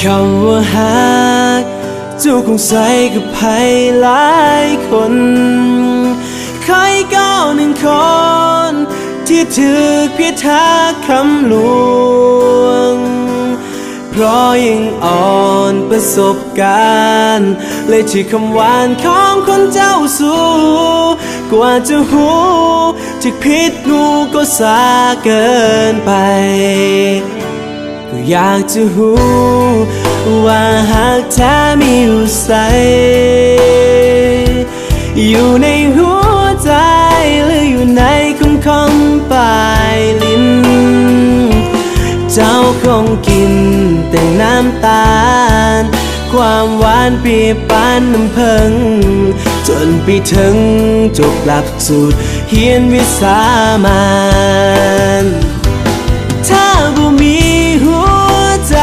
คำว่าหักเจ้าคงใส่กับใครหลายคนใครก็หนึ่งคนที่ถือพิทักษ์คำลวงเพราะยังอ่อนประสบการณ์เลยที่คำหวานของคนเจ้าสู้กว่าจะหูจะผิดงูก็สาเกินไปก็อยากจะหูว่าหากแท้มีอยู่ใสอยู่ในหัวใจหรืออยู่ในคำปลายลิ้นเจ้าคงกินแต่น้ำตาลความหวานเปรียบปานน้ำผึ้งจนไปถึงจบหลักสูตรเรียนวิสามัญถ้าบ่มีหัวใจ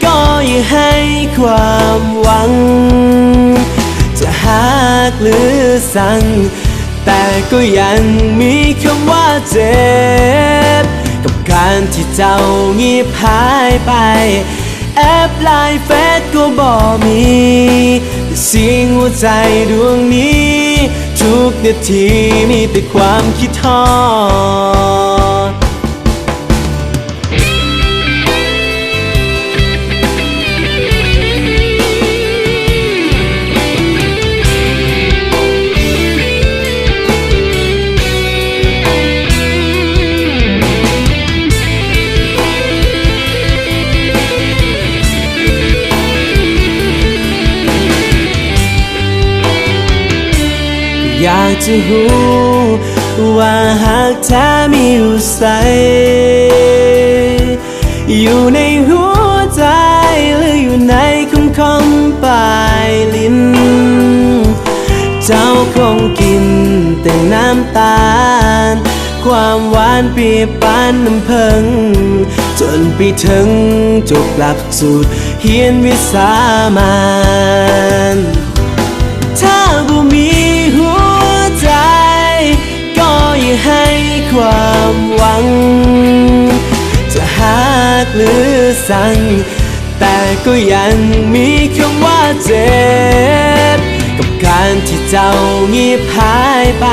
ก็อย่าให้ความหวังจะหักหรือสั่งแต่ก็ยังมีคำว่าเจ็บกับการที่เจ้าเงียบหายไปแอบไลน์เฟซก็บ่มีแต่เสียงหัวใจดวงนี้ทุกนาทีมีแต่ความคิดทอดอยากจะหูว่าหากแท้มีอยู่ใสอยู่ในหัวใจหรืออยู่ในคำปลายลิ้นเจ้าคงกินแต่น้ำตาลความหวานเปรียบปานน้ำผึ้งจนไปถึงจบหลักสูตรเรียนวิสามัญถ้าบ่มีอย่าให้ความหวังจะหักหรือสั่งแต่ก็ยังมีคำว่าเจ็บกับการที่เจ้าเงียบหายไป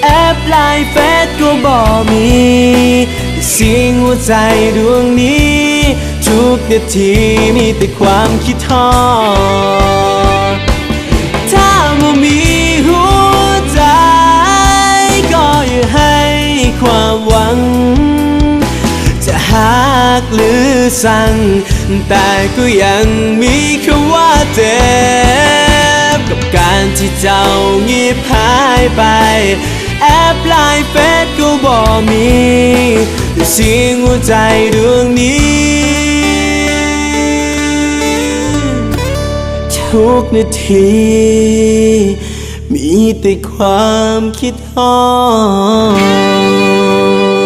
แอบไลน์เฟซก็บ่มีเสียงหัวใจดวงนี้ทุกนาทีมีแต่ความคิดทอดถ้าบ่มีหัวใจก็อย่าให้ความหวังจะหักหรือสั่งแต่ก็ยังมีคำว่าเจ็บกับการที่เจ้าเงียบหายไปแอบไลน์เฟซก็บ่มีแต่เสียงหัวใจดวงนี้ทุกนาทีมีแต่ความคิดฮอด